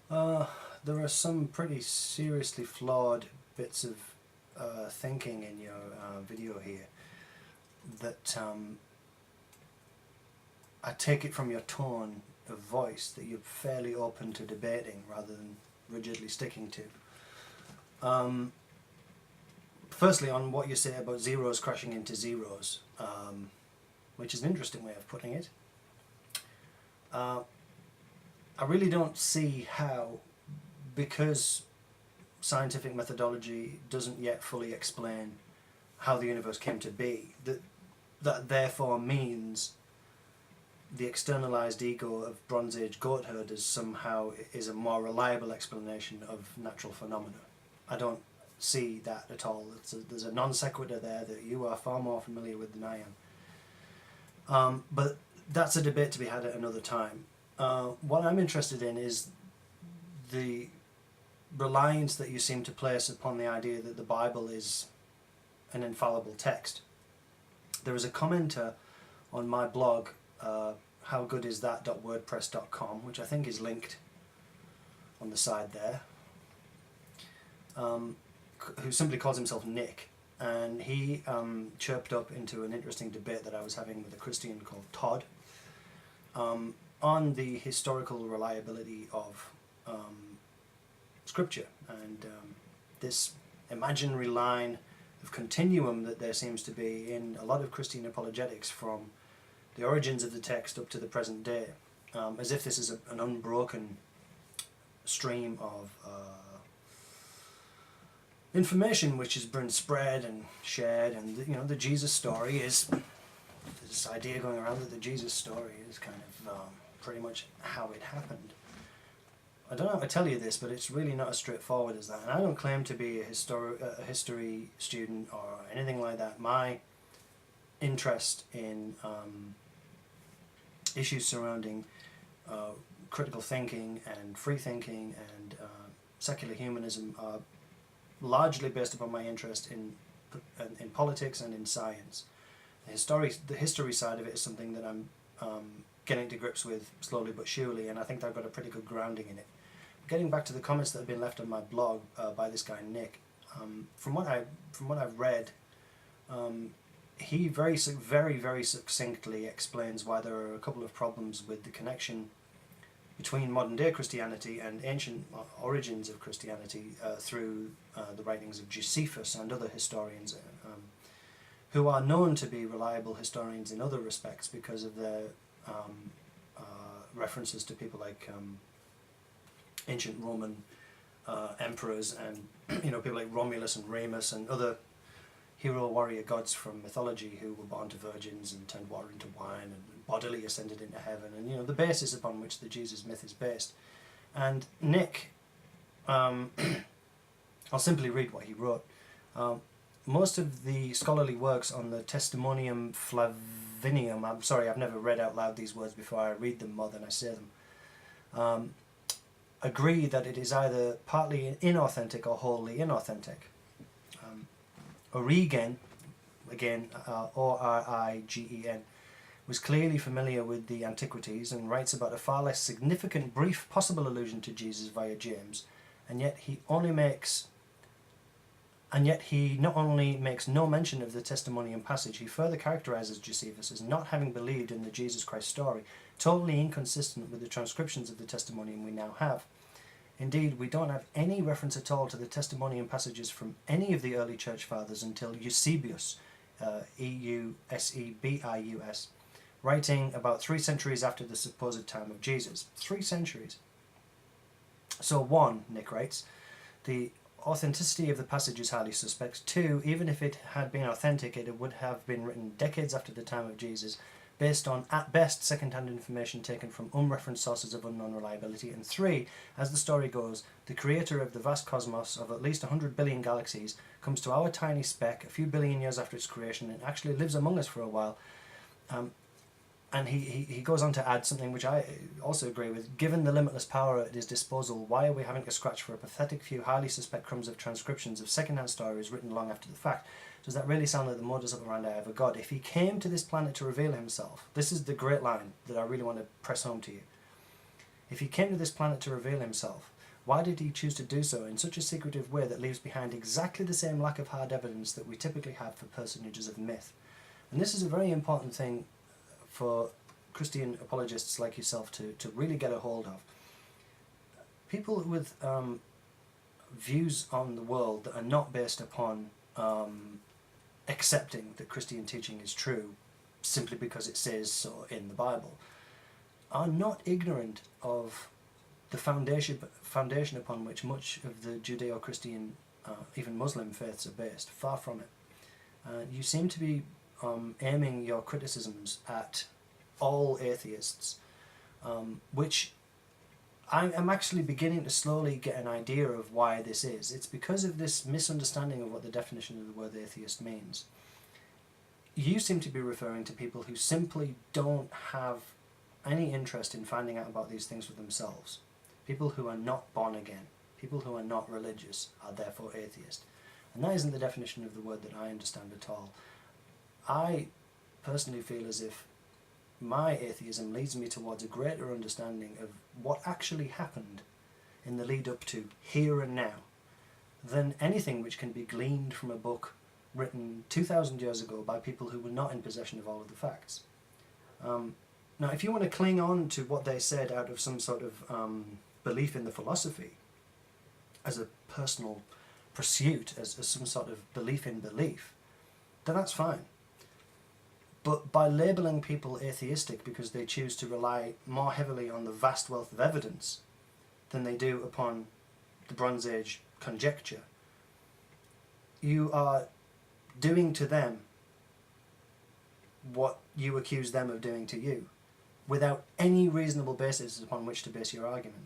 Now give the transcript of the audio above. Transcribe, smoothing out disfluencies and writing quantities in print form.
There are some pretty seriously flawed bits of thinking in your video here that I take it from your tone of voice that you're fairly open to debating rather than rigidly sticking to. Firstly, on what you say about zeros crashing into zeros, which is an interesting way of putting it. I really don't see how, because scientific methodology doesn't yet fully explain how the universe came to be, that therefore means the externalized ego of Bronze Age goat herders somehow is a more reliable explanation of natural phenomena. I don't see that at all. There's a non sequitur there that you are far more familiar with than I am. But that's a debate to be had at another time. What I'm interested in is the reliance that you seem to place upon the idea that the Bible is an infallible text. There was a commenter on my blog, howgoodisthat.wordpress.com, which I think is linked on the side there, who simply calls himself Nick, and he chirped up into an interesting debate that I was having with a Christian called Todd on the historical reliability of Scripture, and this imaginary line of continuum that there seems to be in a lot of Christian apologetics from the origins of the text up to the present day, as if this is an unbroken stream of information which has been spread and shared, and the Jesus story is this idea going around that the Jesus story is kind of pretty much how it happened. I don't know how to tell you this, but it's really not as straightforward as that, and I don't claim to be a history student or anything like that. My interest in issues surrounding critical thinking and free thinking and secular humanism are largely based upon my interest in politics and in science. The history side of it is something that I'm getting to grips with slowly but surely, and I think I've got a pretty good grounding in it. Getting back to the comments that have been left on my blog by this guy Nick, from what I've read, he very succinctly explains why there are a couple of problems with the connection between modern day Christianity and ancient origins of Christianity through the writings of Josephus and other historians who are known to be reliable historians in other respects because of their references to people like ancient Roman emperors and people like Romulus and Remus and other hero warrior gods from mythology who were born to virgins and turned water into wine and bodily ascended into heaven, and the basis upon which the Jesus myth is based. And Nick, I'll simply read what he wrote. Most of the scholarly works on the Testimonium Flavinium, I'm sorry, I've never read out loud these words before, I read them more than I say them, agree that it is either partly inauthentic or wholly inauthentic. Origen, again O-R-I-G-E-N, was clearly familiar with the antiquities and writes about a far less significant brief possible allusion to Jesus via James, and yet he not only makes no mention of the Testimonium passage, he further characterizes Josephus as not having believed in the Jesus Christ story, totally inconsistent with the transcriptions of the Testimonium we now have. Indeed, we don't have any reference at all to the Testimonium passages from any of the early church fathers until Eusebius, E-U-S-E-B-I-U-S, writing about 3 centuries after the supposed time of Jesus. 3 centuries. So 1, Nick writes, the authenticity of the passage is highly suspect. 2, even if it had been authentic, it would have been written decades after the time of Jesus, based on, at best, second-hand information taken from unreferenced sources of unknown reliability. And 3, as the story goes, the creator of the vast cosmos of at least 100 billion galaxies comes to our tiny speck a few billion years after its creation and actually lives among us for a while. And he goes on to add something which I also agree with. Given the limitless power at his disposal, why are we having to scratch for a pathetic few highly suspect crumbs of transcriptions of second-hand stories written long after the fact? Does that really sound like the modus operandi of a god? If he came to this planet to reveal himself, this is the great line that I really want to press home to you. If he came to this planet to reveal himself, Why did he choose to do so in such a secretive way that leaves behind exactly the same lack of hard evidence that we typically have for personages of myth? And this is a very important thing for Christian apologists like yourself to really get a hold of. People with views on the world that are not based upon accepting that Christian teaching is true simply because it says so in the Bible are not ignorant of the foundation upon which much of the Judeo-Christian, even Muslim faiths are based. Far from it. You seem to be aiming your criticisms at all atheists, which I'm actually beginning to slowly get an idea of why this is. It's because of this misunderstanding of what the definition of the word atheist means. You seem to be referring to people who simply don't have any interest in finding out about these things for themselves. People who are not born again, people who are not religious, are therefore atheist. And that isn't the definition of the word that I understand at all. I personally feel as if my atheism leads me towards a greater understanding of what actually happened in the lead up to here and now than anything which can be gleaned from a book written 2,000 years ago by people who were not in possession of all of the facts. Now, if you want to cling on to what they said out of some sort of belief in the philosophy as a personal pursuit, as some sort of belief in belief, then that's fine. But by labelling people atheistic because they choose to rely more heavily on the vast wealth of evidence than they do upon the Bronze Age conjecture, you are doing to them what you accuse them of doing to you, without any reasonable basis upon which to base your argument.